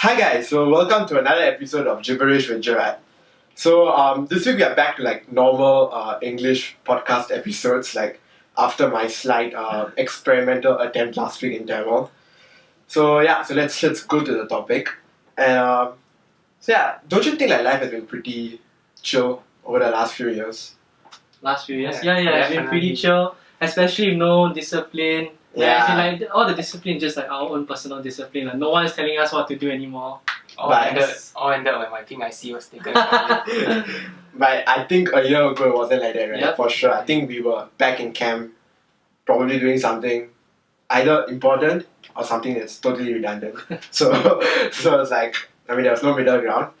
Hi guys, so welcome to another episode of Gibberish with Gerard. So this week we are back to like normal English podcast episodes, like after my slight experimental attempt last week in Tamil. So let's go to the topic. And don't you think like life has been pretty chill over the last few years? Last few years? Yeah, It's been pretty chill, especially no discipline. Yeah. Actually, like all the discipline just like our own personal discipline. Like, no one is telling us what to do anymore. All ended when my pink IC was taken from me. But I think a year ago it wasn't like that, right? Yep. For sure. I think we were back in camp, probably doing something either important or something that's totally redundant. so it's like, I mean, there was no middle ground.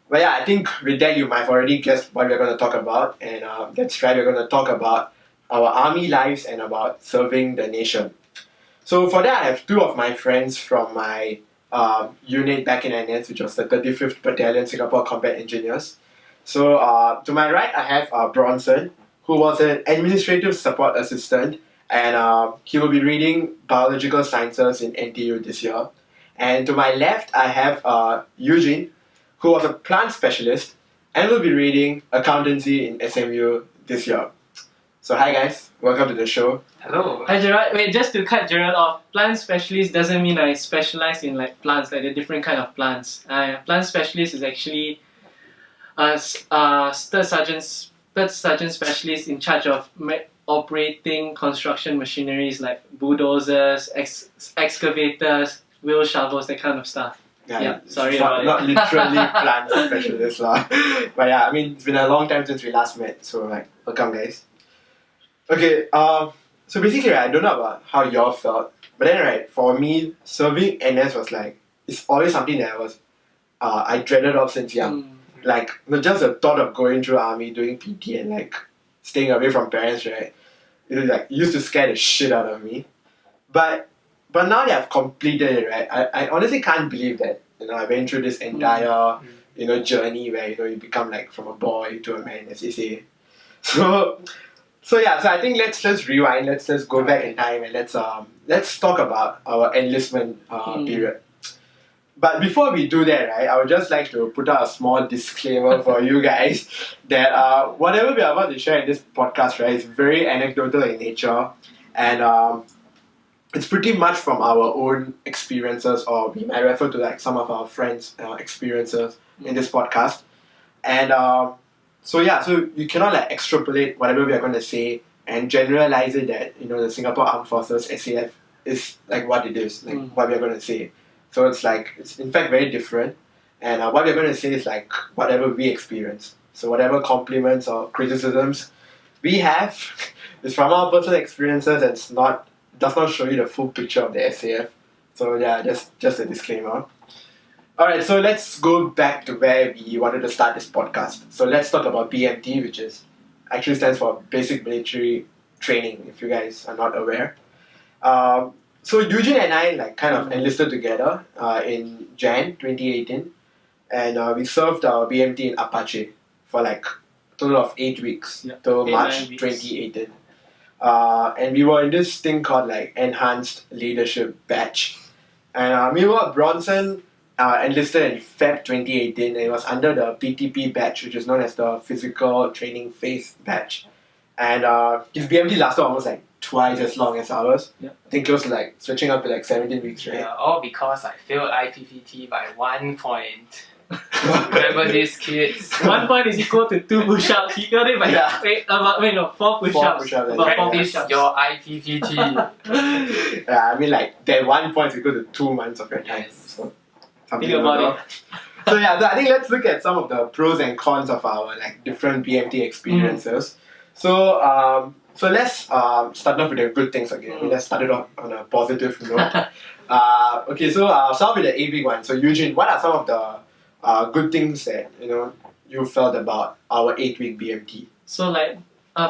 But yeah, I think with that you might have already guessed what we're going to talk about. And that's right, we're going to talk about our army lives and about serving the nation. So for that, I have two of my friends from my unit back in NS, which was the 35th Battalion Singapore Combat Engineers. So to my right, I have Bronson, who was an administrative support assistant, and he will be reading biological sciences in NTU this year. And to my left, I have Eugene, who was a plant specialist and will be reading accountancy in SMU this year. So hi guys, welcome to the show. Hello. Hi Gerard. Wait, just to cut Gerard off, plant specialist doesn't mean I specialize in like plants, like the different kind of plants. Plant specialist is actually a third sergeant specialist in charge of operating construction machineries like bulldozers, excavators, wheel shovels, that kind of stuff. Yeah, sorry about not it. literally plant specialist lah. But yeah, I mean it's been a long time since we last met, so like welcome guys. Okay, so basically right, I don't know about how y'all felt, but then right, for me, serving NS was like, it's always something that I dreaded of since young. Like, not just the thought of going through army, doing PT and like staying away from parents, right? It used to scare the shit out of me. But now that I've completed it, right, I honestly can't believe that, I went through this entire, journey where, you become like from a boy to a man, as they say. So I think let's rewind, let's go back in time and let's talk about our enlistment period. But before we do that, right, I would just like to put out a small disclaimer for you guys that whatever we are about to share in this podcast, right, is very anecdotal in nature, and it's pretty much from our own experiences, or we might refer to like some of our friends' experiences in this podcast, and so you cannot like extrapolate whatever we are going to say and generalize it that the Singapore Armed Forces SAF is like what it is, like what we are going to say. So it's in fact very different, and what we're going to say is like whatever we experience. So whatever compliments or criticisms we have is from our personal experiences and does not show you the full picture of the SAF. So yeah, just a disclaimer. Alright, so let's go back to where we wanted to start this podcast. So let's talk about BMT, which actually stands for Basic Military Training, if you guys are not aware. So Eugene and I like kind of enlisted together in Jan 2018, and we served our BMT in Apache for like a total of 8 weeks till March 2018. And we were in this thing called like Enhanced Leadership Batch. And meanwhile, Bronson enlisted in Feb 2018, and it was under the PTP batch, which is known as the Physical Training Phase batch. And his BMT lasted almost like twice as long as ours. Yep. I think close to like stretching up to like 17 weeks, right? Yeah, all because I failed IPPT by 1 point. Remember these kids? 1 point is equal to 2 push-ups. He got it by 4 push-ups. 4 push-ups, About 4 Practice push-ups. your IPPT. Yeah, I mean like that 1 point is equal to 2 months of your time. Yes. So, something Think about to so I think let's look at some of the pros and cons of our like different BMT experiences. So let's start off with the good things again. Let's start it off on a positive note. Okay, so I'll start with the 8-week one. So Eugene, what are some of the good things that you felt about our 8-week BMT? So like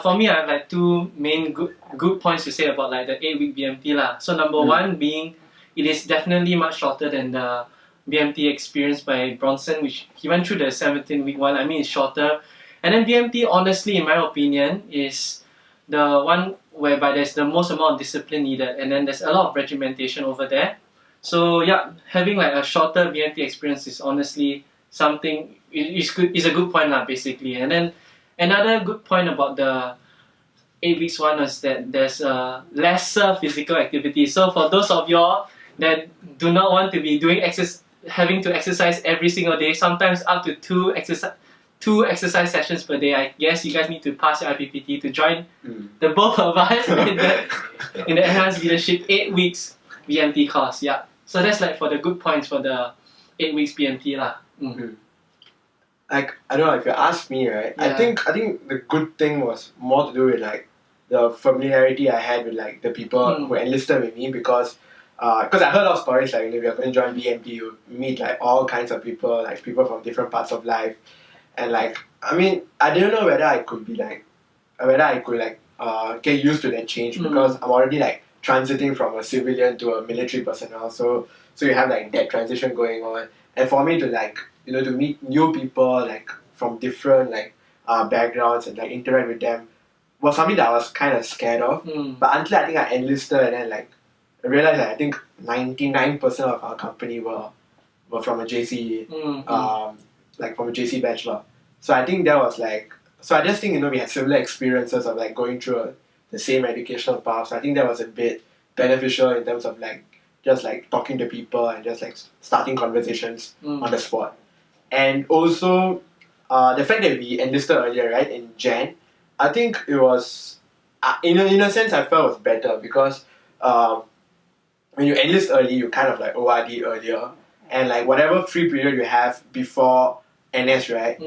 for me, I have like two main good points to say about like the 8-week BMT lah. So number one being, it is definitely much shorter than the BMT experienced by Bronson, which he went through the 17-week one. I mean, it's shorter. And then BMT, honestly, in my opinion, is the one whereby there's the most amount of discipline needed, and then there's a lot of regimentation over there. So yeah, having like a shorter BMT experience is honestly something is a good point lah, basically. And then another good point about the 8 weeks one is that there's a lesser physical activity. So for those of y'all that do not want to be having to exercise every single day, sometimes up to two exercise sessions per day, I guess you guys need to pass your IPPT to join the both of us in the enhanced leadership 8 weeks BMT course. Yeah. So that's like for the good points for the 8 weeks BMT lah. Like, I don't know, if you ask me, right, Yeah. I think the good thing was more to do with like the familiarity I had with like the people who enlisted with me, because I heard of stories like, we are going to join BMT, you meet like all kinds of people, like people from different parts of life, and like, I mean, I didn't know whether I could get used to that change, because I'm already like transiting from a civilian to a military personnel, so you have like that transition going on, and for me to like, to meet new people like from different like backgrounds and like interact with them was something that I was kind of scared of. But until I think I enlisted, and then like I realized that I think 99% of our company were from a JC, like from a JC bachelor. So I think that was like, so I just think we had similar experiences of like going through the same educational path. So I think that was a bit beneficial in terms of like just like talking to people and just like starting conversations on the spot. And also, the fact that we enlisted earlier, right, in Jan, I think it was, in a sense, I felt it was better, because when you enlist early, you kind of like ORD earlier, and like whatever free period you have before NS, right,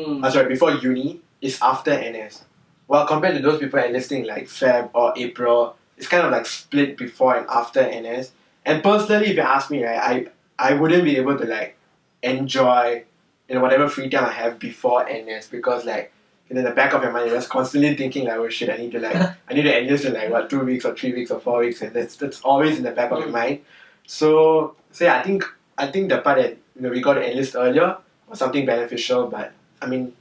before uni, is after NS. Well, compared to those people enlisting like Feb or April, it's kind of like split before and after NS. And personally, if you ask me, right, I wouldn't be able to like enjoy whatever free time I have before NS, because like in the back of your mind you're just constantly thinking like, oh shit, I need to enlist in like 2 weeks or 3 weeks or 4 weeks, and that's always in the back of your mind. So yeah, I think the part that we got to enlist earlier was something beneficial. But I mean,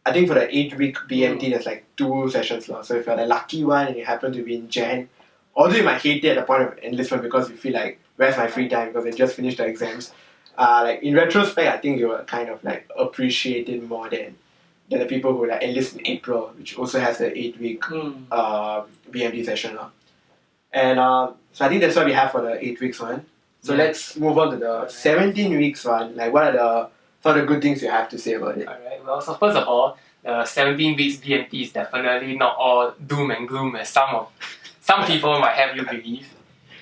I think for the 8-week BMT there's like 2 sessions long. So if you're the lucky one and you happen to be in Jan, although you might hate it at the point of enlistment because you feel like, where's my free time, because I just finished the exams. Like in retrospect, I think you will kind of like appreciate it more than the people who like enlist in April, which also has the 8-week BMT session. And so I think that's what we have for the 8 weeks one. So let's move on to the 17 weeks one. Like, what are some of the good things you have to say about it? Alright, well, so first of all, the 17 weeks BMT is definitely not all doom and gloom as some people might have you believe.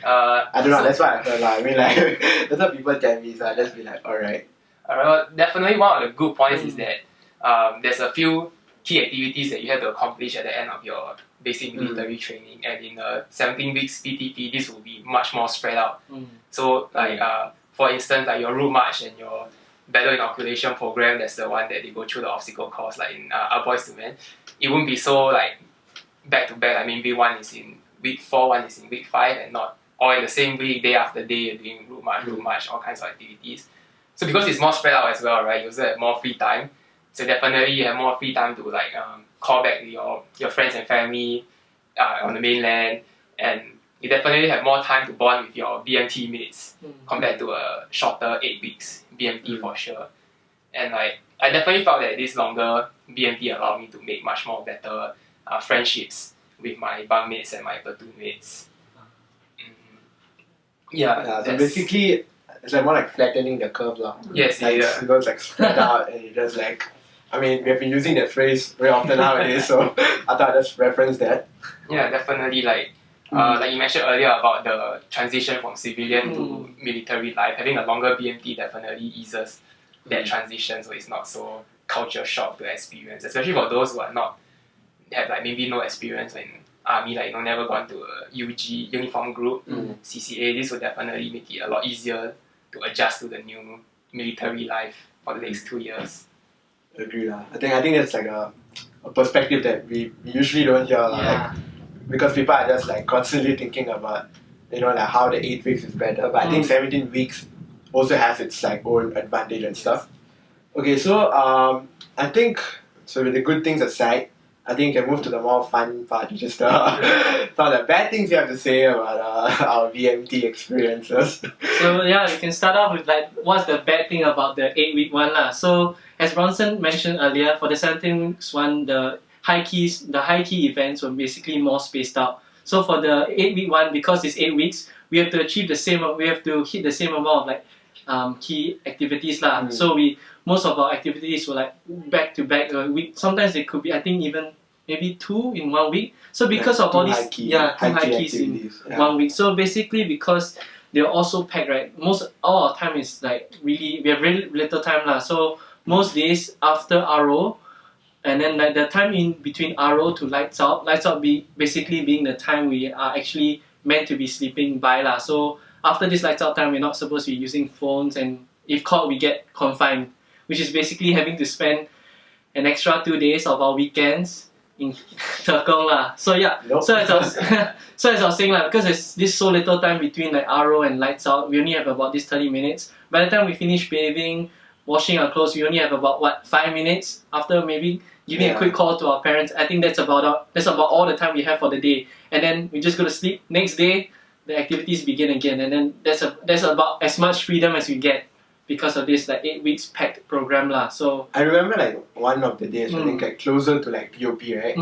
I don't know, that's what I heard. I mean, like, that's what people tell me, so I just be like, alright. Well, definitely one of the good points is that there's a few key activities that you have to accomplish at the end of your basic military training, and in the 17 weeks PTP, this will be much more spread out. So, like, for instance, like your route march and your battle inoculation program, that's the one that they go through the obstacle course, like in Our Boys to Men. It won't be so like back to back. I mean, maybe one is in week 4, one is in week 5, and not all in the same week, day after day, you're doing route march, all kinds of activities. So because it's more spread out as well, right, you also have more free time. So definitely you have more free time to like call back your friends and family on the mainland, and you definitely have more time to bond with your BMT mates compared to a shorter 8 weeks BMT for sure. And like I definitely felt that this longer BMT allowed me to make much more better friendships with my bunk mates and my platoon mates. So basically, it's like more like flattening the curve, lah. Yes, like, yeah. It goes like spread out, and you just like, I mean, we have been using that phrase very often nowadays, so I thought I'd just reference that. Yeah, definitely. Like you mentioned earlier about the transition from civilian to military life, having a longer BMT definitely eases that transition, so it's not so culture shock to experience, especially for those who have like maybe no experience in army, like never gone to a GwG uniform group, CCA. This will definitely make it a lot easier to adjust to the new military life for the next 2 years. Agree lah. I think that's like a perspective that we usually don't hear, like, because people are just like constantly thinking about like how the 8 weeks is better, but I think 17 weeks also has its like own advantage and stuff. Okay, so I think, so with the good things aside, I think you can move to the more fun part, which is the some of the bad things you have to say about our VMT experiences. So yeah, we can start off with like what's the bad thing about the 8-week one lah. So as Bronson mentioned earlier, for the 17 weeks one, the high key events were basically more spaced out. So for the 8-week one, because it's 8 weeks, we have to hit the same amount of like key activities lah. So most of our activities were like back to back a week. Sometimes it could be, I think, even maybe 2 in 1 week. So because of all these two high keys in 1 week. So basically because they're also packed, right? All our time is like really, we have really little time lah. So most days after RO, and then like the time in between RO to lights out basically being the time we are actually meant to be sleeping by lah. So after this lights out time, we're not supposed to be using phones, and if caught, we get confined, which is basically having to spend an extra 2 days of our weekends in Tekong lah. So yeah, so as I was saying lah, because there's this so little time between like RO and lights out, we only have about this 30 minutes. By the time we finish bathing, washing our clothes, we only have about 5 minutes after maybe giving a quick call to our parents. I think that's about all the time we have for the day, and then we just go to sleep. Next day, the activities begin again, and then that's about as much freedom as we get because of this like 8 weeks packed program lah. So I remember like one of the days, I think like closer to like POP, right?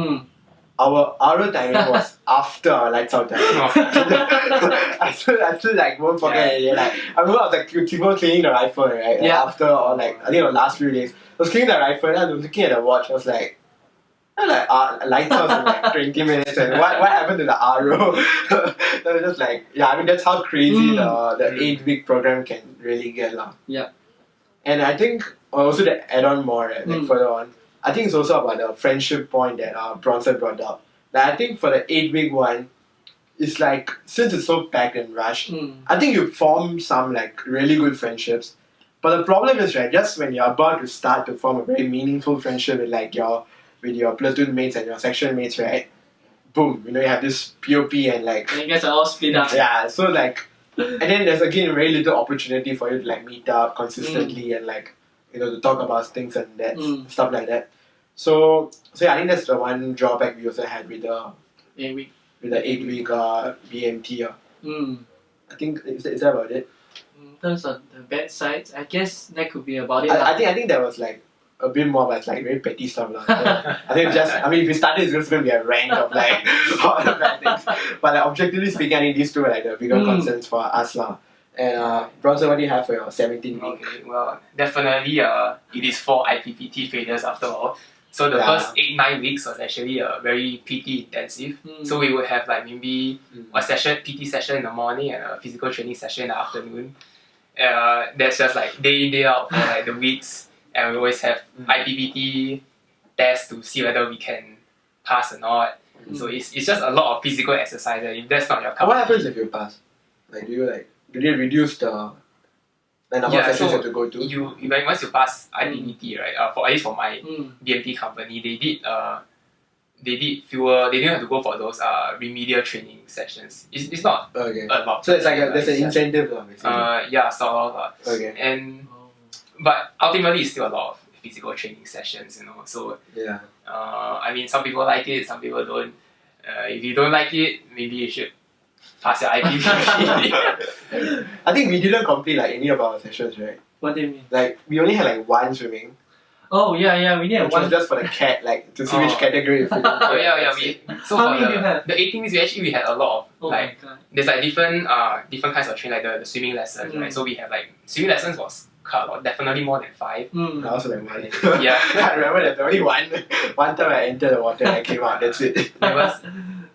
Our RO timing was after our lights out time. I still like won't forget it. Like I remember I was like people cleaning the rifle, right? After or like I think the last few days, I was cleaning the rifle and I was looking at the watch. I was like, lights out in like 20 minutes, and what happened to the RO? So was just like, I mean that's how crazy the 8-week program can really get lah. Yeah. And I think also to add on more, right, like further on, I think it's also about the friendship point that Bronson brought up. Like I think for the 8-week one, it's like since it's so packed and rushed, I think you form some like really good friendships. But the problem is, right, just when you're about to start to form a very meaningful friendship with like your platoon mates and your section mates, right? Boom, you have this POP and like you guys are all split up. Yeah, so like, and then there's again very little opportunity for you to like meet up consistently and like to talk about things and that stuff like that. So yeah, I think that's the one drawback we also had with the 8-week BMT. I think is that about it? In terms of the bad sides, I guess that could be about it. I think there was like a bit more, but it's like very petty stuff lah. I think if we started, it's just going to be a rant of like all the bad things. But like, objectively speaking, I think these two are like the bigger concerns for us lah. And Bronson, what do you have for your 17 week? Okay, well, definitely it is 4 IPPT failures after all. So the first 8-9 weeks was actually very PT intensive. So we would have like maybe a PT session in the morning and a physical training session in the afternoon. That's just like day in, day out for like the weeks. And we always have IPPT tests to see whether we can pass or not. So it's just a lot of physical exercise. If that's not your cup. What happens if you pass? Like do you reduce the number of sessions you have to go to? Once you pass IPPT, right? At least for my BMT company, they did fewer. They didn't have to go for those remedial training sessions. It's not a lot. So it's like there's an incentive, basically. Yeah, sort of. Okay. But ultimately, it's still a lot of physical training sessions, So I mean, some people like it, some people don't. If you don't like it, maybe you should pass your IPPT. I think we didn't complete like any of our sessions, right? What do you mean? Like we only had like one swimming. Oh yeah, we need one. Was just for the cat, like to see which category you fit in. So how for many the 18 weeks, we had a lot of there's like different kinds of training, like the swimming lessons, right? So we have like swimming lessons was quite a lot, definitely more than 5. I also like 1. Yeah, I remember there's only one time I entered the water and I came out. That's it.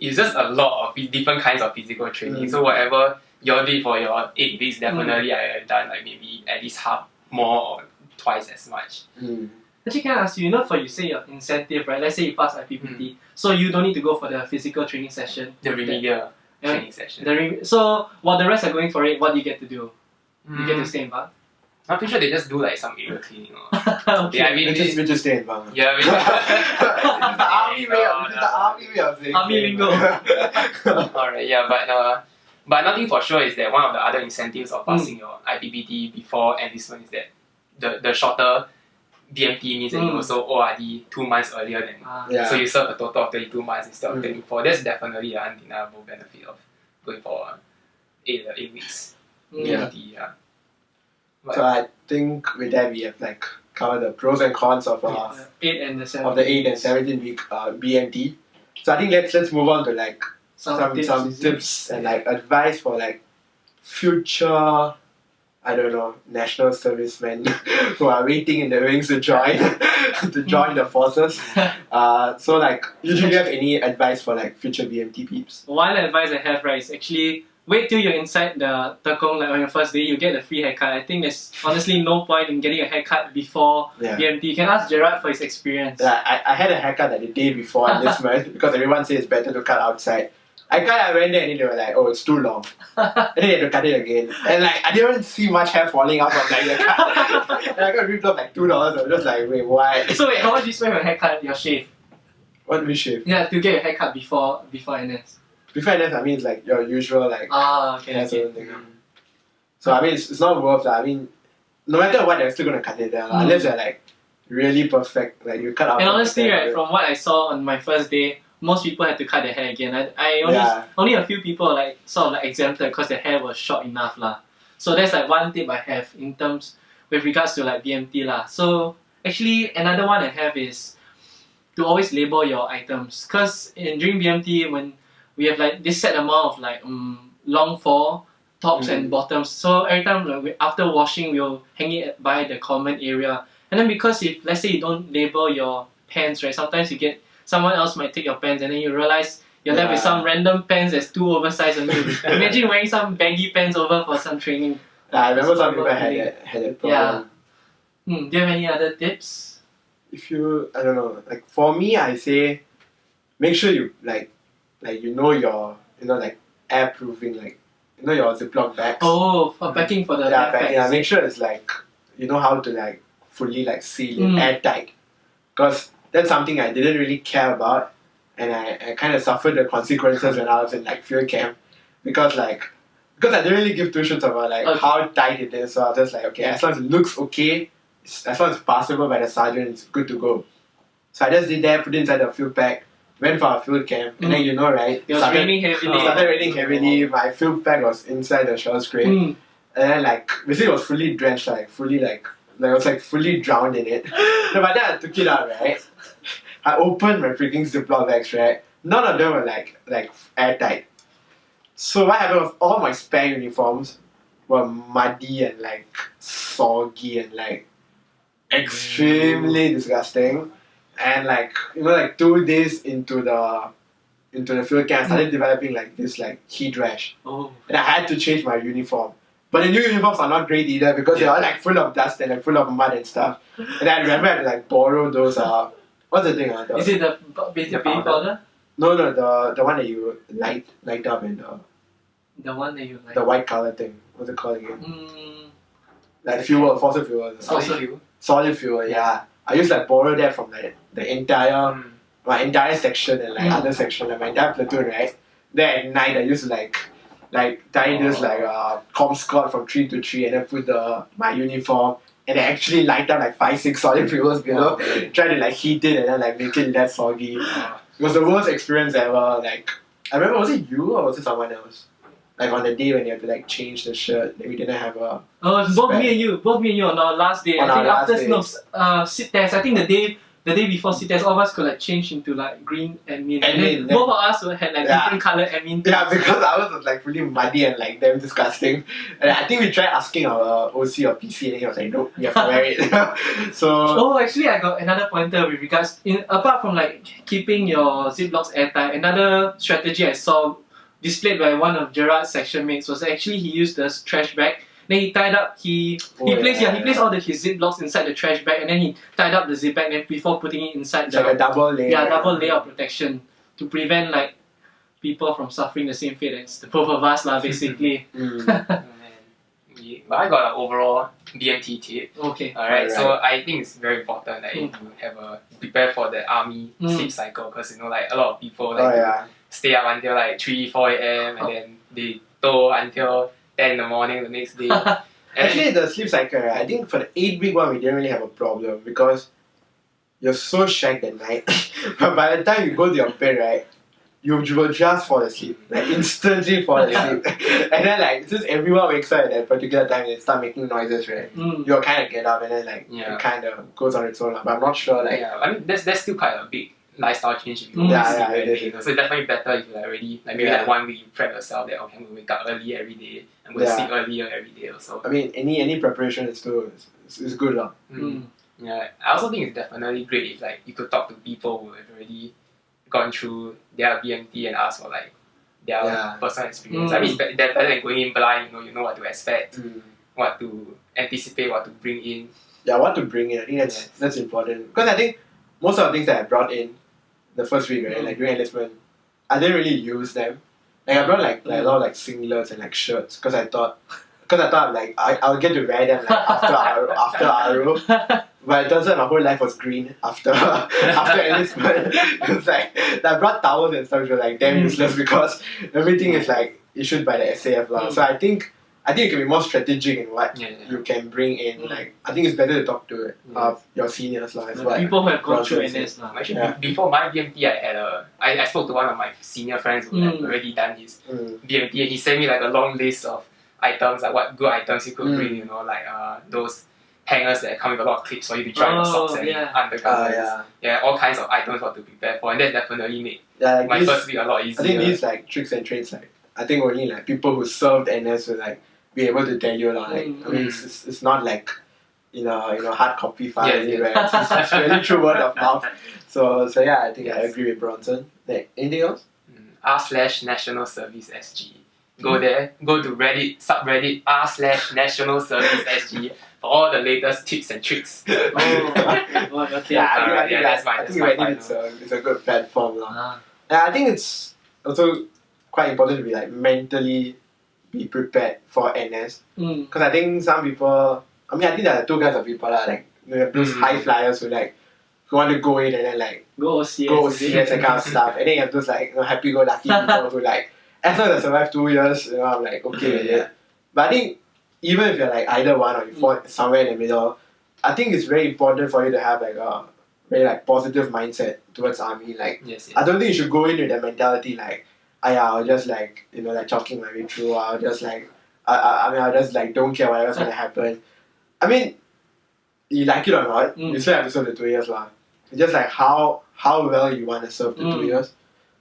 It's just a lot of different kinds of physical training. So whatever you did for your 8 weeks, definitely I have done like maybe at least half more or twice as much. Actually, can I ask you, for you say your incentive, right? Let's say you pass IPPT, so you don't need to go for the physical training session. The remedial training session. So while the rest are going for it, what do you get to do? You get to stay in bunk? I'm pretty sure they just do like some area cleaning. Okay. Yeah, I mean, we just stay in bunk. Yeah, it's the army way. It's the army way of saying. Army lingo. Alright, yeah, but nothing for sure is that one of the other incentives of passing your IPPT before enlistment is that the shorter BMT means that you also ORD 2 months earlier than Yeah. so you serve a total of 22 months instead of 24. That's definitely an undeniable benefit of going for 8 weeks BMT. Yeah. But, So I think with that we have like covered the pros and cons of 8 and the 17. of the 8 and 17 week BMT. So I think let's move on to like some tips and like advice for like future, I don't know, national servicemen who are waiting in the wings to join the forces. So like, usually have any advice for like future BMT peeps? One advice I have, right, is actually wait till you're inside the tekong, like on your first day, you get a free haircut. I think there's honestly no point in getting a haircut before BMT. You can ask Gerard for his experience. Yeah, I had a haircut like the day before enlistment because everyone says it's better to cut outside. I went there and then they were like, oh, it's too long. And then they had to cut it again. And like, I didn't see much hair falling out from like the cut. And I got ripped off like $2. I was just like, wait, why? So wait, how much do you spend for a haircut, your shave? What do we shave? Yeah, to get your haircut before NS. Before NS, I mean, it's like your usual like okay. thing. So I mean, it's not worth that. I mean, no matter what, they're still gonna cut it down unless they're like really perfect. Like you cut out. And honestly, right, from what I saw on my first day, most people had to cut their hair again. Only a few people like sort of like exempted because their hair was short enough lah. So that's like one tip I have in terms with regards to like BMT lah. So actually another one I have is to always label your items, because during BMT when we have like this set amount of like long for tops and bottoms, so every time like, after washing we'll hang it by the common area. And then because if let's say you don't label your pants, right, sometimes you get someone else might take your pants and then you realize you're left with some random pants that's too oversized on you. Imagine wearing some baggy pants over for some training. I remember some people had that problem. Do you have any other tips? If you, I don't know, like for me, I say make sure you like you know your, like air proofing, like your Ziploc bags. Oh, for packing for the backpacks. Yeah, make sure it's like you know how to like fully like seal it airtight, because that's something I didn't really care about, and I kind of suffered the consequences when I was in like field camp, because I didn't really give 2 shits about like how tight it is. So I was just like, okay, as long as it looks okay, as long as it's passable by the sergeant, it's good to go. So I just did that, put it inside the field pack, went for a field camp, and then right, it was raining heavily. It started raining heavily. My field pack was inside the shell scrape, and then like basically it was fully drenched, like fully like I was like fully drowned in it. No, but then I took it out, right? I opened my freaking Ziploc bags, right? None of them were like airtight. So what happened was all my spare uniforms were muddy and like soggy and like extremely disgusting. And like 2 days into the field camp, I started developing like this like heat rash. And I had to change my uniform. But the new uniforms are not great either because they're all like full of dust and like full of mud and stuff. And I remember I had to like borrow those what's the thing? Is it the baby powder? No, the one that you light up and the one that you like. The white color thing. What's it called again? Like fuel, fossil fuel. Solid fuel, yeah. I used to like borrow that from like the entire my entire section and like other section, like my entire platoon, right? Then at night I used to like tie this like comms cord from tree to tree and then put my uniform and then actually light up like 5-6 solid fuels below. Try to like heat it and then like make it less soggy. It was the worst experience ever. Like I remember, was it you or was it someone else? Like on the day when you had to like change the shirt, that we didn't have a. Oh, both me and you on our last day. I think after sit test, I think the day before sit test, all of us could like change into like green admin. And then both of us had like different colour admin. Yeah, because ours was like really muddy and like damn disgusting. And I think we tried asking our OC or PC and he was like, nope, you have to wear it. So. Oh, actually, I got another pointer with regards apart from like keeping your Ziplocs airtight. Another strategy I saw displayed by one of Gerard's section mates was actually he used the trash bag. Then he tied up, he placed all his Ziplocs inside the trash bag and then he tied up the zip bag and before putting it inside like a double layer. Yeah, double layer of protection to prevent like people from suffering the same fate as the both of us lah, basically. But I got an overall BMT tip. Okay. Alright, so I think it's very important that you have prepare for the army sleep cycle, because like a lot of people stay up until like 3-4 a.m. and then they tow until 10 in the morning the next day. Actually, the sleep cycle, right, I think for the 8-week one, we didn't really have a problem because you're so shagged at night. But by the time you go to your bed, right, you will just fall asleep. Like, instantly fall asleep. And then, like, since everyone wakes up at that particular time and they start making noises, right, you'll kind of get up and then, like, it kind of goes on its own. But I'm not sure, like... Yeah, I mean, that's still quite a big lifestyle change if you sleep very late. You know? So it's definitely better if you like already, like maybe like 1 week you prep yourself that, okay, I'm going to wake up early every day. I'm going to sleep earlier every day also. I mean, any preparation is still is good. Yeah, I also think it's definitely great if like you could talk to people who have already gone through their BMT and ask for like their personal experience. I mean, it's better than going in blind. You know what to expect, what to anticipate, what to bring in. Yeah, what to bring in. I think that's important because I think most of the things that I brought in the first week, right, like during enlistment, I didn't really use them. Like I brought like a lot of like singlets and like shirts because I thought like I'll get to wear them like after Aro. But it turns out my whole life was green after enlistment. It was like I brought towels and stuff which were like damn useless because everything is like issued by the SAF . So I think you can be more strategic in what you can bring in. Like I think it's better to talk to your seniors as well. People who have gone through NS now. Actually, before my BMT, I spoke to one of my senior friends who had already done his BMT, and he sent me like a long list of items, like what good items you could bring. You know, like those hangers that come with a lot of clips for you to dry your socks and undergarments. All kinds of items what to prepare for, and that definitely made my first week a lot easier. I think these like tricks and trades, like I think only like people who served NS will like be able to tell you like. I mean, it's not like hard copy file anywhere. It's really through word of mouth. So yeah, I think I agree with Bronson. Like, anything else? r/National Service SG. Go there. Go to Reddit subreddit r/National Service SG for all the latest tips and tricks. Okay. That's my Reddit it's a good platform. Yeah, I think it's also quite important to be like mentally be prepared for NS. Because I think some people, I think there are two kinds of people like you have those high flyers who want to go in and then like go OCS and kind of stuff, and then you have those like happy-go-lucky people who like as long as I survive 2 years, I'm like okay with it. But I think even if you're like either one or you fall somewhere in the middle, I think it's very important for you to have like a very like positive mindset towards army. Like I don't think you should go in with that mentality like I'll just like like talking my way through. I'll just like I'll just like don't care whatever's gonna happen. I mean, you like it or not, you still have to serve the 2 years It's just like how well you want to serve the 2 years.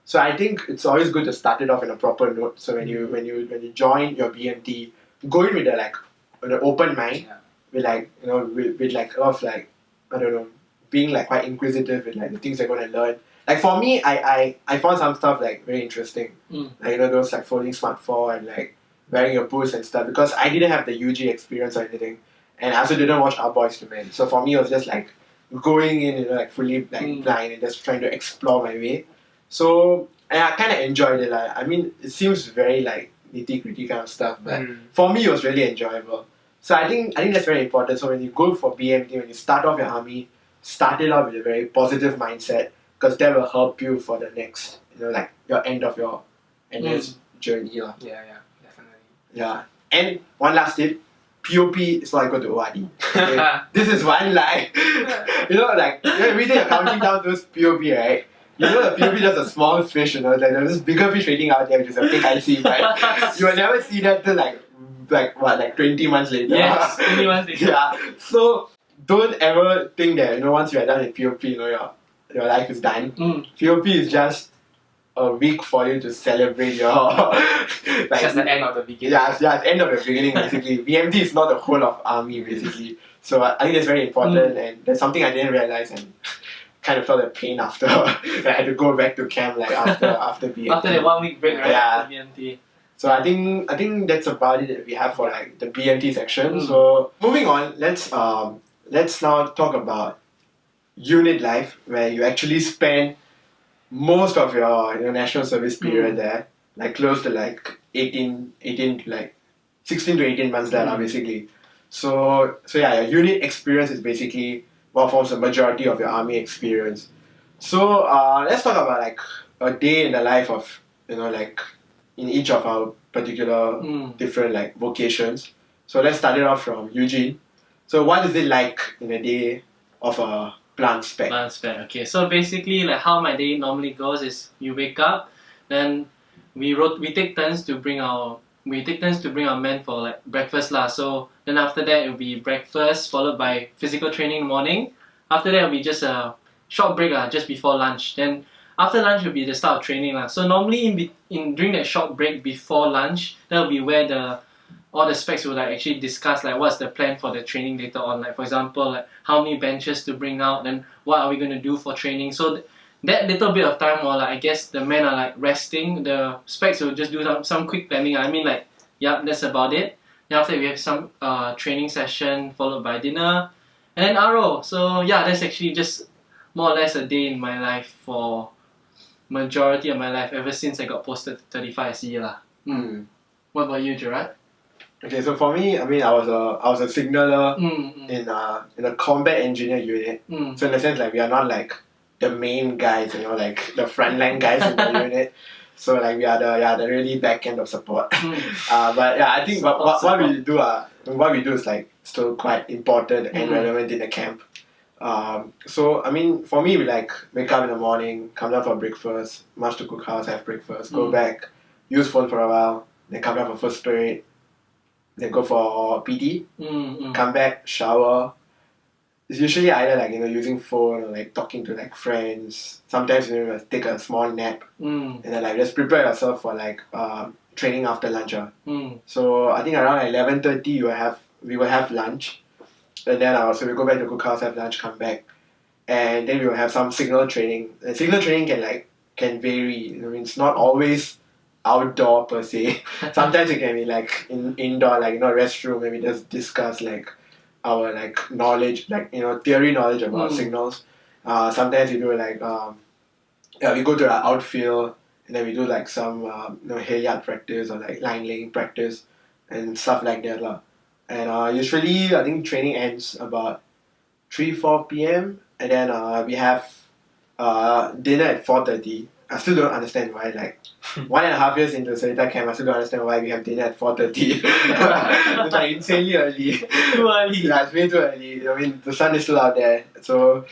So I think it's always good to start it off in a proper note. So when you join your BMT, go in with an open mind, with like with like a lot of like being like quite inquisitive with like the things you're gonna learn. Like for me, I found some stuff like very interesting. Like those like folding smart 4 and like wearing your boots and stuff because I didn't have the UG experience or anything, and I also didn't watch Our Boys to Men. So for me, it was just like going in like fully like blind and just trying to explore my way. So and I kind of enjoyed it. I mean, it seems very like nitty-gritty kind of stuff, but for me, it was really enjoyable. So I think that's very important. So when you go for BMT, when you start off your army, start it off with a very positive mindset because that will help you for the next, like your end of your NS journey. Yeah, definitely. Yeah, and one last tip. POP is not equal to ORD. Okay? This is one lie. Like every day you're counting down those POP, right? The POP is just a small fish, like there's this bigger fish waiting out there which is a big IC, right? You will never see that till like 20 months later. Yes, 20 months later. Yeah. So don't ever think that once you are done with POP, your life is done. POP is just a week for you to celebrate your like just the end of the beginning. Yeah, it's the end of the beginning basically. BMT is not the whole of army basically. So I think that's very important and that's something I didn't realize and kind of felt the pain after I had to go back to camp like after BMT. After the 1 week break, right? After BMT. So I think that's about it that we have for like the BMT section. So moving on, let's now talk about unit life where you actually spend most of your national service period there, like close to like 18 to like 16 to 18 months there basically. So yeah, your unit experience is basically what forms the majority of your army experience. So let's talk about like a day in the life of like in each of our particular different like vocations. So let's start it off from Eugene. So what is it like in a day of a plant spec? Plant spec. Okay, so basically, like how my day normally goes is you wake up, then we take turns to bring our men for like breakfast lah. So then after that it'll be breakfast followed by physical training in the morning. After that it'll be just a short break lah, just before lunch. Then after lunch will be the start of training lah. So normally during that short break before lunch, that'll be where all the specs will like actually discuss like what's the plan for the training later on. Like for example, like how many benches to bring out, then what are we going to do for training. So that little bit of time while like I guess the men are like resting, the specs will just do some quick planning. I mean like yeah, that's about it. Then after that we have some training session followed by dinner, and then RO. So yeah, that's actually just more or less a day in my life for majority of my life ever since I got posted to 35 SE lah. What about you, Gerard? Okay, so for me, I mean, I was a signaller in a combat engineer unit. So in a sense, like we are not like the main guys, like the frontline guys in the unit. So like we are the really back end of support. But yeah, I think what we do is like still quite important and relevant in the camp. So I mean, for me, we like wake up in the morning, come down for breakfast, march to cookhouse, have breakfast, go back, use phone for a while, then come down for first parade, then go for PT, come back, shower. It's usually either like using phone or like talking to like friends. Sometimes take a small nap, and then like just prepare yourself for like training after lunch. So I think around 11:30 we will have lunch, and then so we go back to cookhouse, have lunch, come back, and then we will have some signal training. And signal training can vary. I mean, it's not always outdoor per se. Sometimes it can be like indoor, like restroom, maybe just discuss like our like knowledge, like theory knowledge about signals. Sometimes we do like we go to the outfield and then we do like some hill yard practice or like line laying practice and stuff like that lah. And usually I think training ends about 3-4 p.m. and then we have dinner at 4:30. I still don't understand why, like 1.5 years into Seletar camp, I still don't understand why we have dinner at 4:30. It's like insanely early. Too early. Yeah, it's way too early. I mean, the sun is still out there. So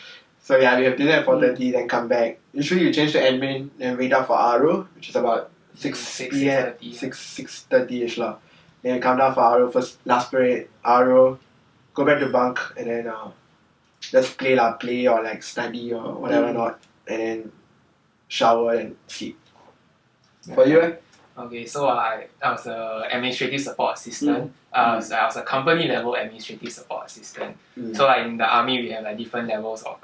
yeah, we have dinner at 4:30, then come back. Usually we change to admin, then wait up for RO, which is about 6 p.m. 6:30ish lah. Then we come down for RO, first last parade, RO, go back to bunk, and then just play or like study or whatever not, and then shower and sleep. For you, eh? Okay, so I was a administrative support assistant. I was a company level administrative support assistant. So like in the army, we have like different levels of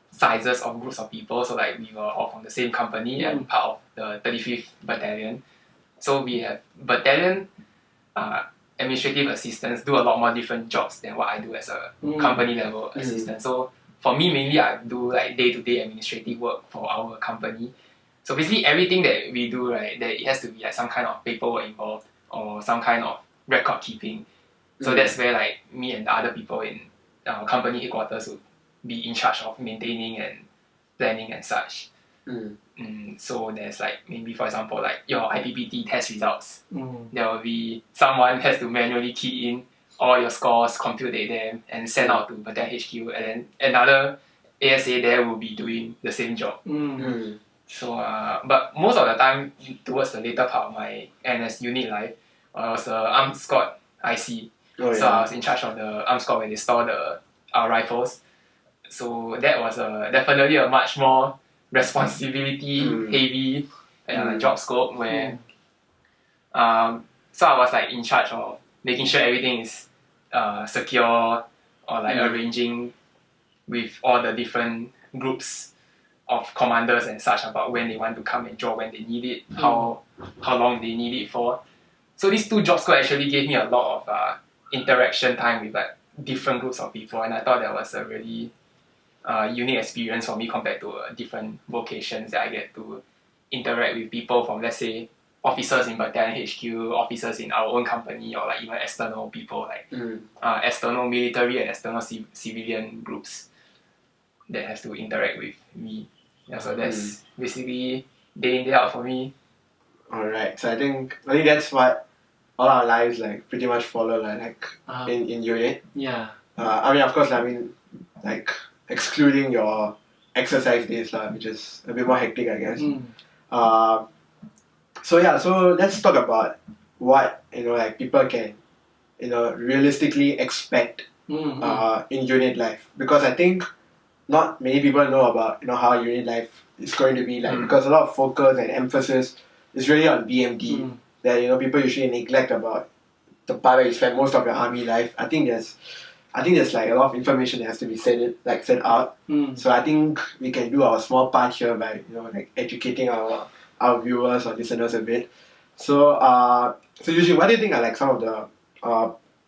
sizes of groups of people. So like we were all from the same company and part of the 35th battalion. So we have battalion administrative assistants do a lot more different jobs than what I do as a company level assistant. So for me, mainly I do like day-to-day administrative work for our company. So basically everything that we do, right, that it has to be like some kind of paperwork involved or some kind of record keeping. So that's where like me and the other people in our company headquarters would be in charge of maintaining and planning and such. So there's like maybe for example like your IPPT test results. There will be someone has to manually key in all your scores, compute them, and send out to Battalion HQ, and then another ASA there will be doing the same job. So, but most of the time, towards the later part of my NS unit life, I was a armed squad IC. So I was in charge of the armed squad when they store our rifles. So that was definitely a much more responsibility heavy job scope where so I was like in charge of making sure everything is secure or like arranging with all the different groups of commanders and such about when they want to come and draw, when they need it, how long they need it for. So these two job scope actually gave me a lot of interaction time with like different groups of people, and I thought that was a really unique experience for me compared to different vocations that I get to interact with people from, let's say, officers in Battalion HQ, officers in our own company, or like even external people like external military and external civilian groups that has to interact with me. Yeah, so that's basically day in day out for me. Alright, so I think that's what all our lives like pretty much follow like in unit. Yeah. I mean, of course, I mean, like excluding your exercise days, which is a bit more hectic, I guess. So yeah, so let's talk about what like people can realistically expect in unit life, because I think not many people know about how unit life is going to be like, because a lot of focus and emphasis is really on BMT that people usually neglect about the part where you spend most of your army life. I think there's like a lot of information that has to be said out. So I think we can do our small part here by like educating our viewers or listeners a bit. So so usually, what do you think are like some of the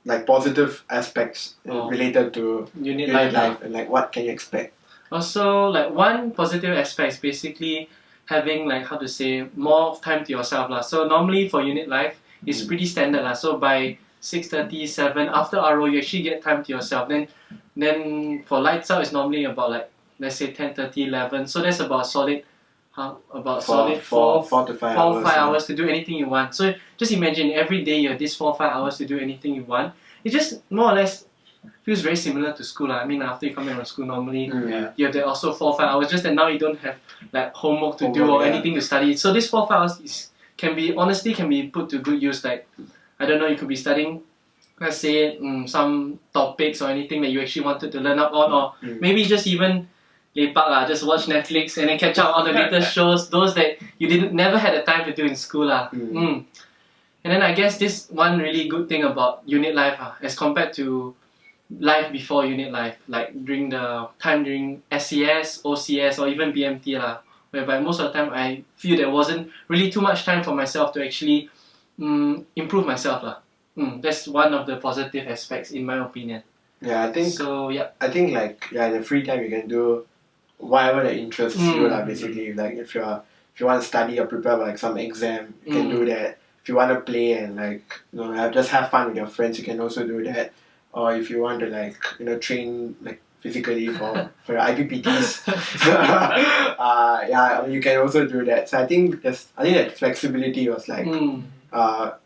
like positive aspects related to unit life, and like what can you expect? Also, like one positive aspect is basically having like how to say more time to yourself lah. So normally for unit life, it's pretty standard lah. So by 6:30, 7 after RO, you actually get time to yourself. Then for lights out, it's normally about like let's say 10:30, 11. So that's about solid. Solid 4 to 5 hours to do anything you want. So just imagine every day you have this 4 or 5 hours to do anything you want. It just more or less feels very similar to school. I mean, after you come out from school, normally you have that also 4 or 5 hours. Just that now you don't have like homework to do or anything to study. So this 4 or 5 hours can be put to good use. Like I don't know, you could be studying, let's say some topics or anything that you actually wanted to learn up on, or maybe just even lepak lah, just watch Netflix and then catch up on the latest shows, those that you never had the time to do in school lah. And then I guess this one really good thing about unit life as compared to life before unit life, like during the time during SCS, OCS or even BMT lah, whereby most of the time I feel there wasn't really too much time for myself to actually improve myself lah. That's one of the positive aspects in my opinion. Yeah, I think so. Yeah, I think like in the free time you can do whatever that interests you lah. Basically, like if you want to study or prepare for like some exam, you can do that. If you want to play and like just have fun with your friends, you can also do that. Or if you want to like train like physically for your IPPTs, yeah, I mean, you can also do that. So I think that flexibility was like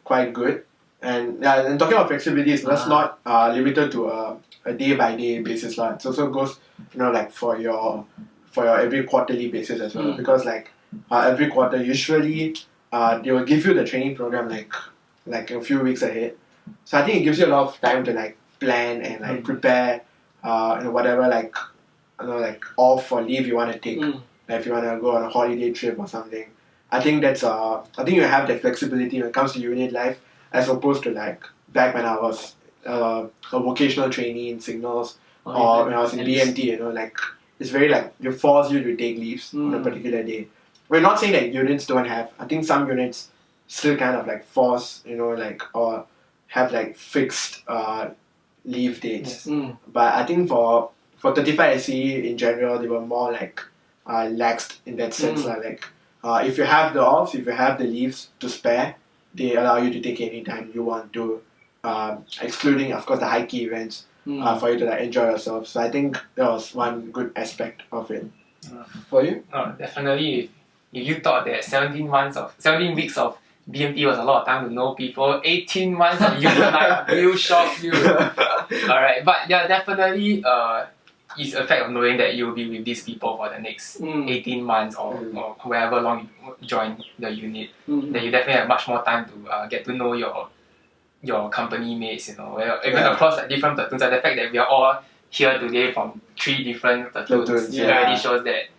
quite good. And and talking about flexibility, that's not limited to a day by day basis lah. It also goes like for your every quarterly basis as well, because like every quarter usually they will give you the training program like a few weeks ahead. So I think it gives you a lot of time to like plan and like prepare whatever like off or leave you want to take. Like if you want to go on a holiday trip or something, I think you have that flexibility when it comes to unit life, as opposed to like back when I was a vocational trainee in Signals or when I was in BMT, like it's very like it forces you to take leaves on a particular day. We're not saying that units don't have. I think some units still kind of like force, like or have like fixed leave dates. But I think for 35 SE in general, they were more like laxed in that sense. Like if you have the offs, if you have the leaves to spare, they allow you to take any time you want to, excluding of course the high key events, for you to like enjoy yourself. So I think that was one good aspect of it. For you? Definitely. If you thought that 17 weeks of BMT was a lot of time to know people, 18 months of unit life will shock you. Alright, but yeah, definitely it's a fact of knowing that you'll be with these people for the next 18 months or however long you join the unit. Then you definitely have much more time to get to know your company mates, even across like different platoons. And the fact that we are all here today from 3 different platoons already shows that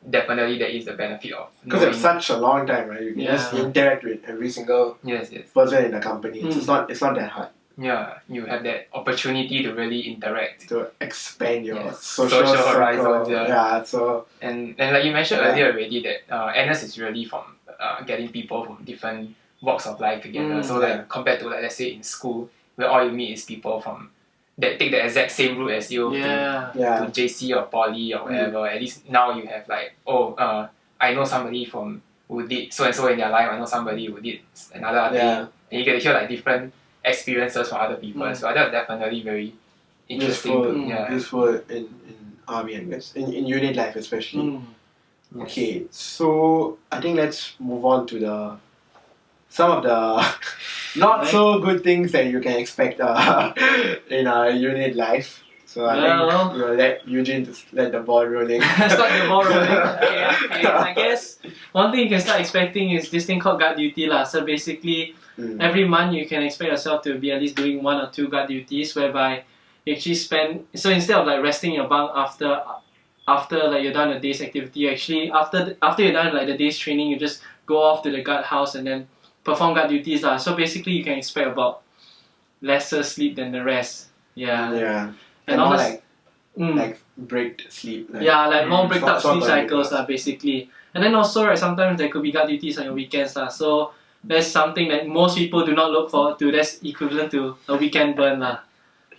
definitely there is the benefit of because it's such a long time, right? You can just interact with every single person in the company. It's not that hard. Yeah, you have that opportunity to really interact, to expand your social horizons. So and like you mentioned earlier already, that NS is really from getting people from different walks of life together. So like compared to like let's say in school, where all you meet is people from that take the exact same route as you to JC or Poly or whatever. At least now you have like, I know somebody from who did so and so in their life. I know somebody who did another thing, and you get to hear like different experiences from other people. So that's definitely very interesting. Useful in army, I guess, in unit life especially. Okay, so I think let's move on to some of the not so good things that you can expect in a unit life. So I think we'll let Eugene just let the ball rolling. Start the ball rolling. Okay. I guess one thing you can start expecting is this thing called guard duty lah. So basically, every month you can expect yourself to be at least doing 1 or 2 guard duties, whereby you actually spend. So instead of like resting in your bunk after like you're done a day's activity, you actually after you're done like the day's training, you just go off to the guard house and then perform guard duties lah. So basically, you can expect about lesser sleep than the rest. Yeah. Yeah. And more like breaked sleep. Like more breaked up sleep cycles basically. And then also right, sometimes there could be guard duties on your weekends lah. So that's something that most people do not look forward to. That's equivalent to a weekend burn lah.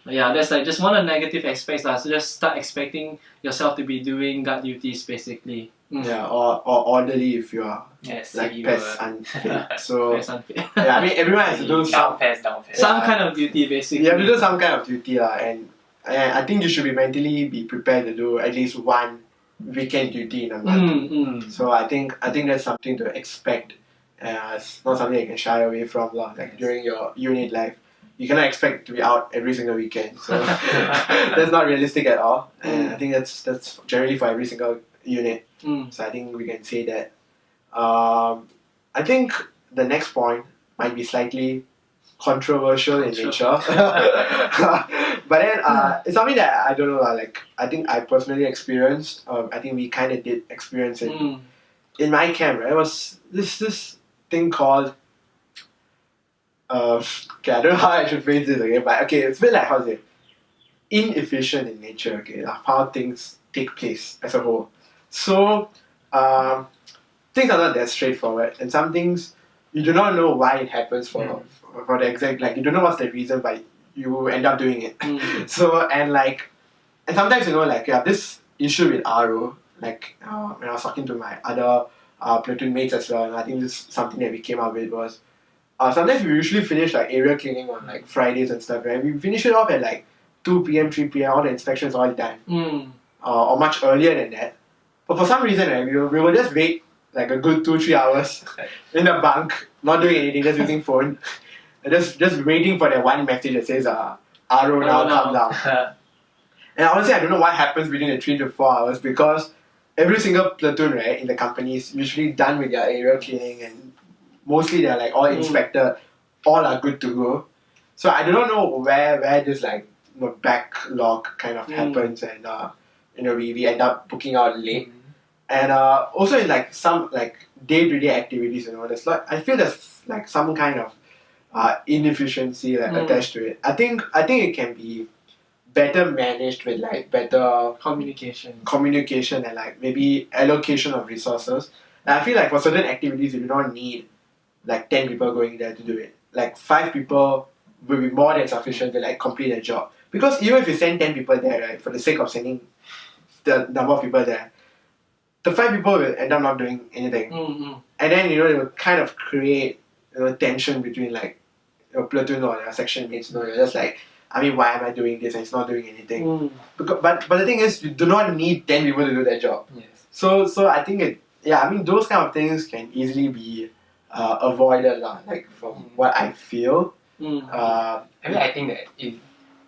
Yeah, that's like just one of the negative aspects lah. So just start expecting yourself to be doing guard duties basically. Yeah, or orderly if you are like pest unfit. So yeah, I mean everyone has to do some kind of duty basically. You have to do some kind of duty lah, and I think you should be prepared to do at least one weekend duty in a month. So I think that's something to expect. It's not something you can shy away from lah. Like during your unit life, you cannot expect to be out every single weekend. So that's not realistic at all. And I think that's generally for every single unit. So I think we can say that. I think the next point might be slightly controversial in nature. But then it's something that I don't know, like I think I personally experienced. I think we kind of did experience it in my camp, right? It was this thing called okay, I don't know how I should phrase this again, but okay, it's a bit like how to say inefficient in nature, okay, of how things take place as a whole. So things are not that straightforward, and some things you do not know why it happens for the exact, like you don't know what's the reason, but you end up doing it. So and sometimes like you have this issue with RO, like when I was talking to my other platoon mates as well, and I think this is something that we came up with was sometimes we usually finish like area cleaning on like Fridays and stuff, right? We finish it off at like 2 p.m, 3 p.m, all the inspections all done, or much earlier than that. But for some reason, right, we will just wait like a good 2-3 hours in the bunk, not doing anything, just using phone, and just waiting for that one message that says RO now come down. And honestly, I don't know what happens between the 3 to 4 hours, because every single platoon, right, in the company is usually done with their area cleaning, and mostly they're like all inspected, all are good to go. So I don't know where this like backlog kind of happens, and we end up booking out late. And also in like some like day-to-day activities, there's like I feel there's like some kind of inefficiency attached to it. I think it can be better managed with like better communication and like maybe allocation of resources. And I feel like for certain activities you do not need like 10 people going there to do it. Like 5 people will be more than sufficient to like complete the job. Because even if you send 10 people there, right, for the sake of sending the number of people there, the 5 people will end up not doing anything. And then it will kind of create tension between like your platoon or your section mates. You're just like, I mean, why am I doing this and it's not doing anything? But the thing is, you do not need 10 people to do that job. Yes. So I think those kind of things can easily be avoided like from what I feel. I think that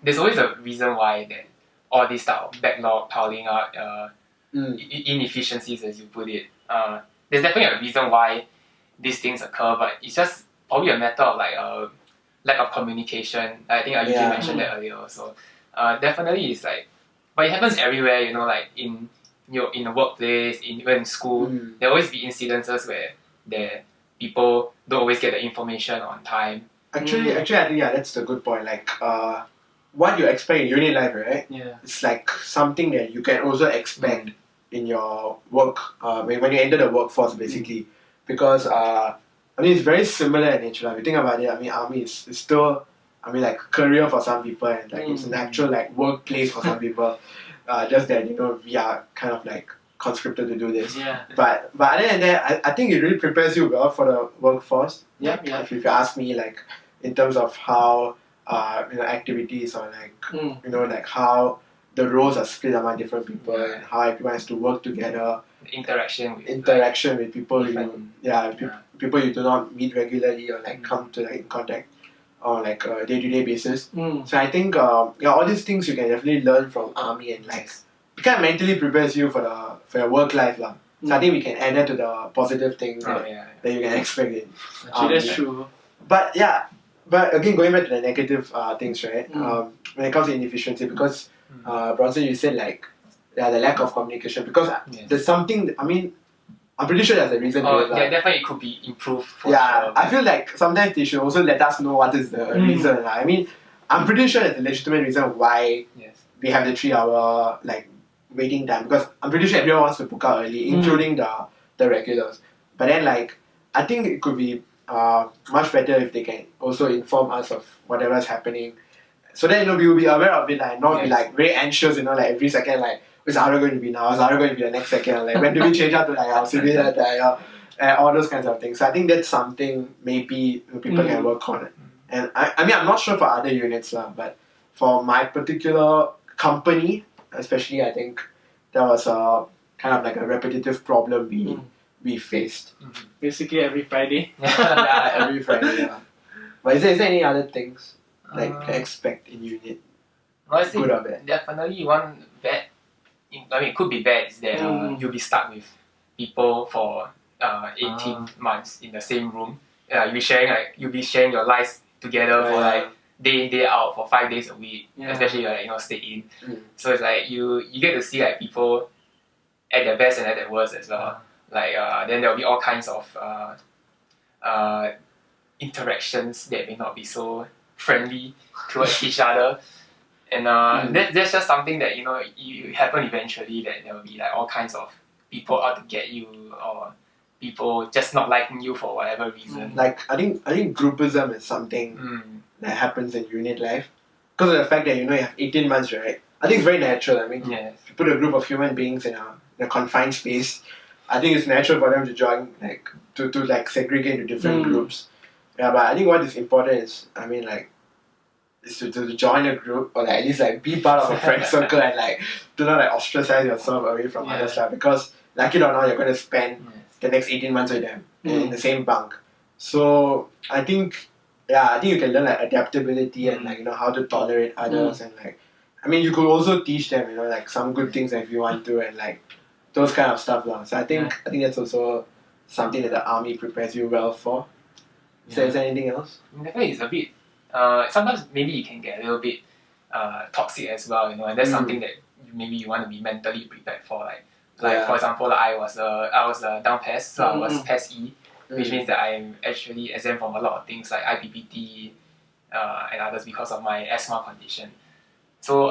there's always a reason why that all this type of backlog piling up, inefficiencies as you put it. There's definitely a reason why these things occur, but it's just probably a matter of like lack of communication. I think I usually mentioned that earlier also. Definitely it's like, but it happens everywhere, like in the workplace, even in school. There will always be incidences where people don't always get the information on time. Actually, I think that's a good point. Like, what you expect in unit life, right? Yeah. It's like something that you can also expect in your work when you enter the workforce, basically, because it's very similar in nature. If you think about it, army is still, like career for some people, and like it's an actual like workplace for some people. Just that we are kind of like conscripted to do this. Yeah. But other than that, I think it really prepares you well for the workforce. If you ask me, like in terms of how activities or like like how the roles are split among different people and how everyone has to work together. Interaction with with people people you do not meet regularly or like come to like in contact. on like a day-to-day basis. Mm. So I think all these things you can definitely learn from army, and like it kind of mentally prepares you for your work life lah. So I think we can add that to the positive things that you can expect in Actually, that's true. But again, going back to the negative things, right? When it comes to inefficiency, because Bronson, you said like the lack of communication, because there's something. I mean, I'm pretty sure there's a reason to it. Yeah, definitely it could be improved. For sure. I feel like sometimes they should also let us know what is the reason. I mean, I'm pretty sure there's a legitimate reason why we have the 3-hour like waiting time, because I'm pretty sure everyone wants to book out early, including the regulars. But then like I think it could be much better if they can also inform us of whatever's happening, so that we will be aware of it, like not be like very anxious, like every second, like is Ara going to be now? Is Ara going to be the next second? Like when do we change out to like our civilian attire? All those kinds of things. So I think that's something maybe people can work on it. And I mean I'm not sure for other units lah, but for my particular company, especially, I think that was a kind of like a repetitive problem we faced. Basically every Friday. Yeah, every Friday. Yeah. But is there any other things like you can expect in unit? Honestly, good or bad? Definitely one bad. I mean, it could be bad is that you'll be stuck with people for 18 months in the same room. You'll be sharing your lives together for like day in day out for 5 days a week, especially stay in. So it's like you get to see like people at their best and at their worst as well. Like then there'll be all kinds of interactions that may not be so friendly towards each other. And that's just something that you happen eventually, that there will be like all kinds of people out to get you, or people just not liking you for whatever reason. Like I think groupism is something that happens in unit life because of the fact that you have 18 months, right? I think it's very natural. I mean, if you put a group of human beings in a confined space, I think it's natural for them to join to segregate into different groups. Yeah, but I think what is important is, I mean, is to join a group, or at least be part of a friend circle, and do not ostracize yourself away from other stuff, because like it or not, you're going to spend the next 18 months with them in the same bunk. So I think you can learn adaptability and how to tolerate others, and I mean you could also teach them some good things if you want to, and those kind of stuff lah. So I think that's also something that the army prepares you well for. So is there anything else? Definitely, it's a bit. Sometimes maybe it can get a little bit toxic as well, and that's something that maybe you want to be mentally prepared for. For example, I was down PES, so I was PES E, which means that I'm actually exempt from a lot of things like IPPT and others because of my asthma condition. So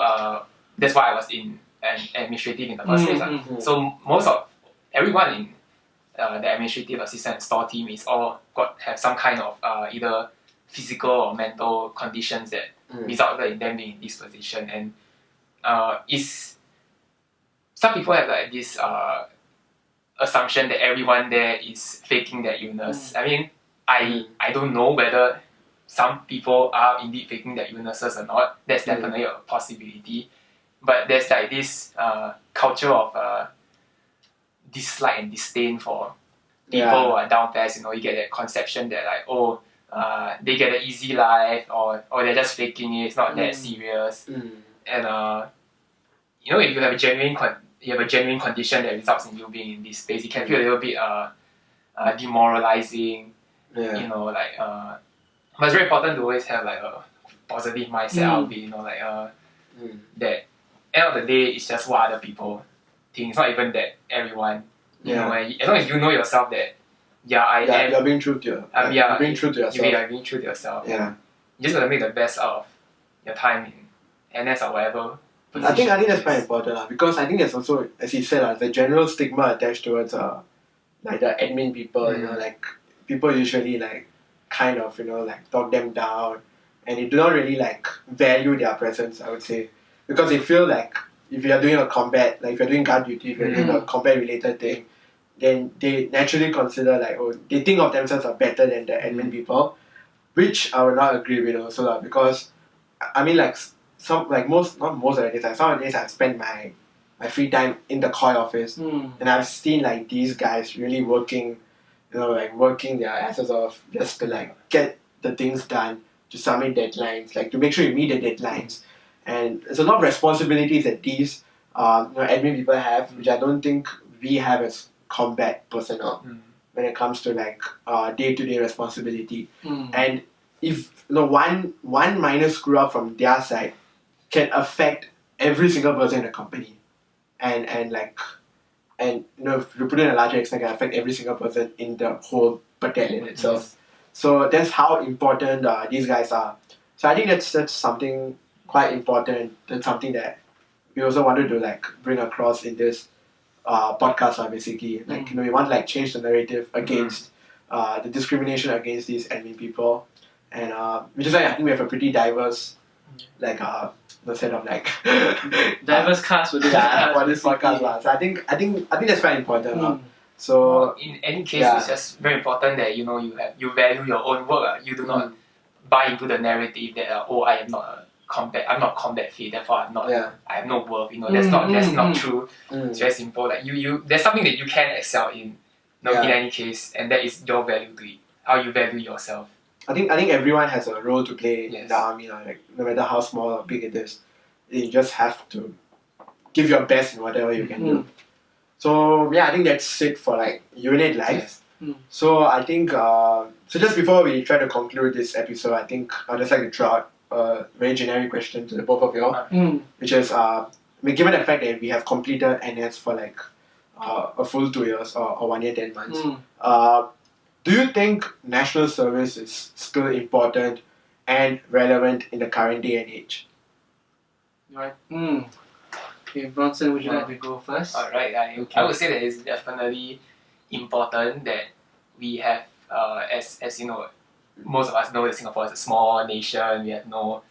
that's why I was in an administrative in the first place. So most of everyone in the administrative assistant and store team is all have some kind of either physical or mental conditions that resulted in them being in this position, and some people have this assumption that everyone there is faking their illness. I mean, I don't know whether some people are indeed faking their illnesses or not. That's definitely a possibility, but there's this culture of dislike and disdain for people who are down PES. You get that conception that they get an easy life, or they're just faking it. It's not that serious. And if you have a genuine condition that results in you being in this space, it can feel a little bit demoralizing. But it's very important to always have a positive mindset out of it. That end of the day, it's just what other people think. It's not even that everyone. As long as you know yourself that you're being true to you're being true to yourself. You're being true to yourself. You just gotta make the best out of your time in NS or whatever. I think that's quite important because I think there's also, as you said, the general stigma attached towards the admin people. People usually kind of talk them down, and they do not really value their presence, I would say, because they feel if you are doing a combat, if you're doing guard duty, if you're doing a combat related thing, then they naturally consider they think of themselves as better than the admin people, which I would not agree with also because I mean some most not most of the days, some of the days I've spent my free time in the COI office, and I've seen these guys really working, working their asses off just to get the things done to submit deadlines, like to make sure you meet the deadlines. And there's a lot of responsibilities that these admin people have, which I don't think we have as combat personnel when it comes to like day-to-day responsibility. And if one minor screw up from their side can affect every single person in the company, and if you put it in a larger extent, can affect every single person in the whole battalion itself. So that's how important these guys are. So I think that's something quite important. That's something that we also wanted to like bring across in this podcast, basically. Like we want to like change the narrative against the discrimination against these admin people, and which is why I think we have a pretty diverse like set of like diverse cast with for this podcast. So I think that's quite important. So in any case, it's just very important that you value your own work. You do not buy into the narrative that I'm not combat fit, therefore I have no worth. That's not true. It's very simple. Like there's something that you can excel in. In any case, and that is your value to it. How you value yourself. I think everyone has a role to play in the army. Like no matter how small or big it is, you just have to give your best in whatever you can do. So I think that's it for like unit life. So I think so just before we try to conclude this episode, I think I'd just like to throw out a very generic question to the both of you, which is given the fact that we have completed NS for like a full 2 years or 1 year 10 months, do you think national service is still important and relevant in the current day and age? Right. Okay, Bronson, would you like to go first? Alright, I would say that it's definitely important that we have, as you know, most of us know that Singapore is a small nation, we have not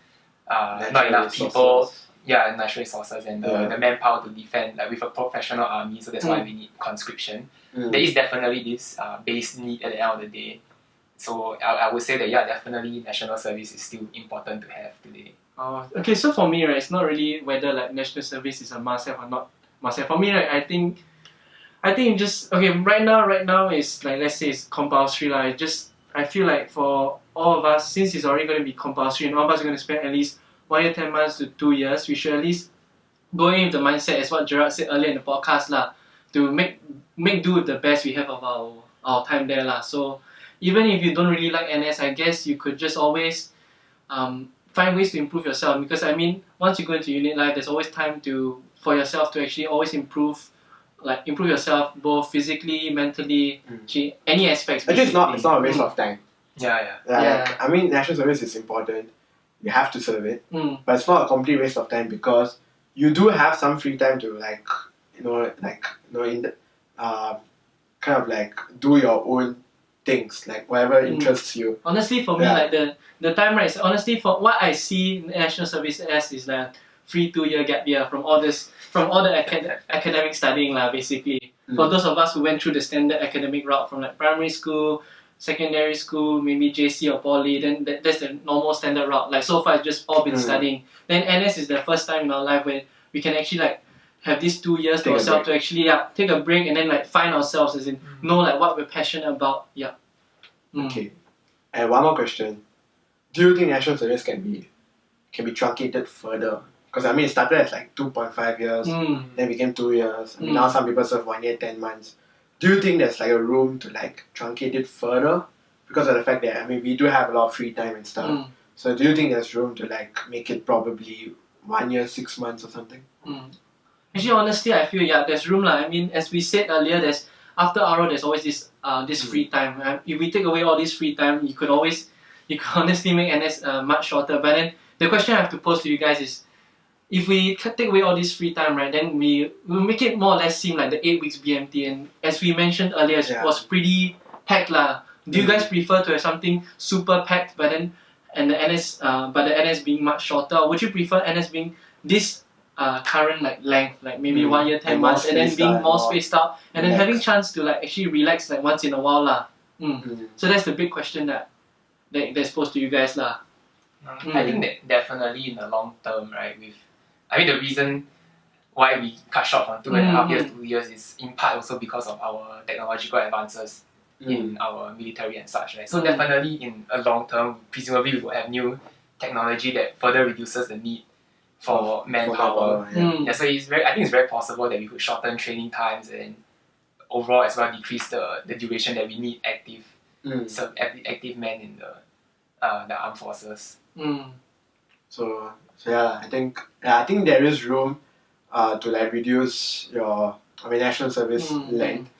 enough people, natural resources and the manpower to defend like with a professional army, so that's why we need conscription. There is definitely this base need at the end of the day. So I would say that definitely national service is still important to have today. Okay, so for me, right, it's not really whether like national service is a must-have or not must-have. For me, right, I think just right now is like, let's say it's compulsory. I feel like for all of us, since it's already going to be compulsory and all of us are going to spend at least 1 year 10 months to 2 years, we should at least go in with the mindset as what Gerard said earlier in the podcast to make do with the best we have of our time there So even if you don't really like NS, I guess you could just always find ways to improve yourself, because I mean once you go into unit life, there's always time for yourself to actually always improve yourself both physically, mentally, any aspects. Actually, it's not a waste of time. Yeah. I mean, national service is important. You have to serve it, but it's not a complete waste of time, because you do have some free time to kind of like do your own things, like whatever interests you. Honestly, for me, like the time, right? So honestly, for what I see national service as is like free 2 year gap year from all the academic studying basically. For those of us who went through the standard academic route from like primary school, secondary school, maybe JC or poly, then that's the normal standard route. Like so far, it's just all been studying. Then NS is the first time in our life where we can actually like have these 2 years to ourselves to actually take a break and then like find ourselves, as in know like what we're passionate about. Okay, and one more question: do you think national service can be truncated further? Because I mean, it started as like 2.5 years, then became 2 years. I mean, now some people serve 1 year 10 months. Do you think there's like a room to like truncate it further because of the fact that we do have a lot of free time and stuff? So do you think there's room to like make it probably 1 year 6 months or something? Actually, honestly, I feel there's room I mean, as we said earlier, there's after RO there's always this free time. If we take away all this free time, you could honestly make NS much shorter. But then the question I have to pose to you guys is, if we take away all this free time, right, then we'll make it more or less seem like the 8 weeks BMT. And as we mentioned earlier, it was pretty packed Do you guys prefer to have something super packed, but then the NS being much shorter? Or would you prefer NS being this current length, like maybe 1 year 10 months, and then being more spaced out, and then having chance to actually relax once in a while So that's the big question that's posed to you guys I think that definitely in the long term, right, the reason why we cut short from 2.5 years to 2 years is in part also because of our technological advances. in our military and such, right? So definitely in a long term, presumably we will have new technology that further reduces the need for manpower. Yeah, so I think it's very possible that we could shorten training times and overall as well decrease the duration that we need active men in the armed forces. So yeah, I think there is room to like reduce your national service length.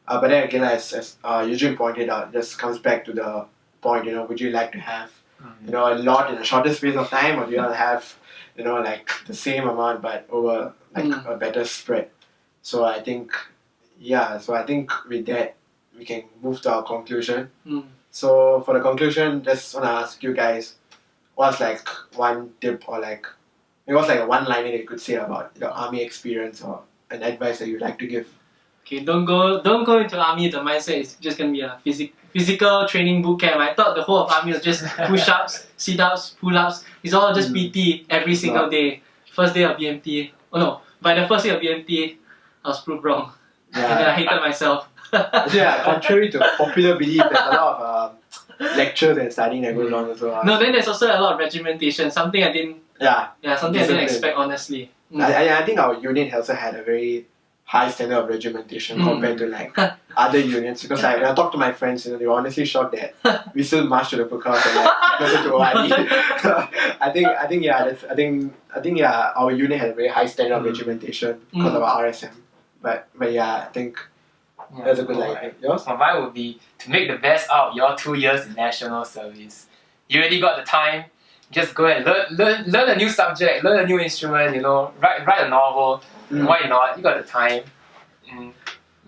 But then again, as Eugene pointed out, it just comes back to the point. Would you like to have a lot in a shorter space of time, or do you want to have like the same amount but over like a better spread? So I think with that we can move to our conclusion. So for the conclusion, just wanna ask you guys, what's like one tip or like what's like a one-liner that you could say about your army experience or an advice that you'd like to give? Okay, don't go into army. The mindset is just gonna be a physical training boot camp. I thought the whole of army was just push-ups, sit-ups, pull-ups. It's all just PT every single day. First day of BMT. Oh no, by the first day of BMT, I was proved wrong. And then I hated myself. Yeah, contrary to popular belief, there's a lot of lectures and studying that goes on as well. No, then there's also a lot of regimentation. Something I didn't. Something I didn't expect, honestly. I think our unit also had a very high standard of regimentation compared to like other unions, because like when I talk to my friends, they were honestly shocked that we still march to the cookhouse and like listen to OID. I think our unit had a very high standard of regimentation because of our RSM. But yeah, I think that's a good line. Yours? Well, mine would be to make the best out of your 2 years in national service. You already got the time. Just go and learn a new subject, learn a new instrument. Write a novel. Why not? You got the time.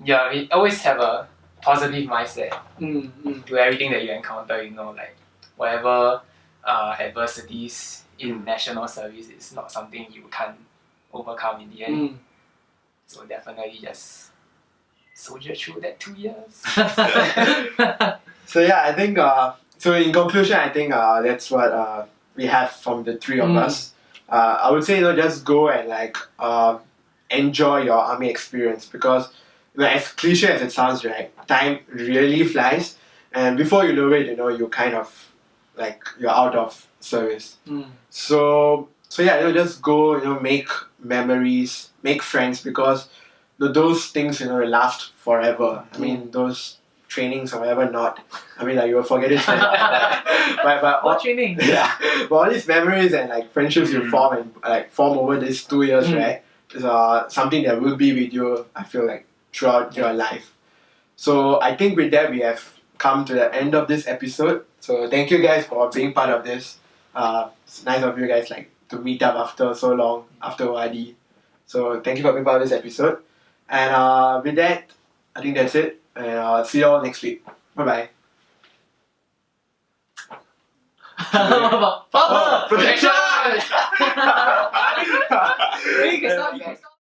We always have a positive mindset to everything that you encounter. Like whatever adversities in national service is not something you can't overcome in the end. So definitely just soldier through that 2 years. So yeah, I think so in conclusion, I think that's what we have from the three of us. I would say just go and like enjoy your army experience, because as cliche as it sounds, right, time really flies, and before you know it, you kind of like you're out of service. So yeah, just go, make memories, make friends, because those things will last forever. I mean, those trainings or whatever not. I mean, like you will forget it. but what training? Yeah, but all these memories and like friendships you form over these 2 years, right, is something that will be with you, I feel like, throughout your life. So I think with that we have come to the end of this episode. So thank you guys for being part of this. It's nice of you guys like to meet up after so long, after ORD. So thank you for being part of this episode. And with that, I think that's it. And I'll see you all next week. Bye bye. Protection! Protection! You can stop.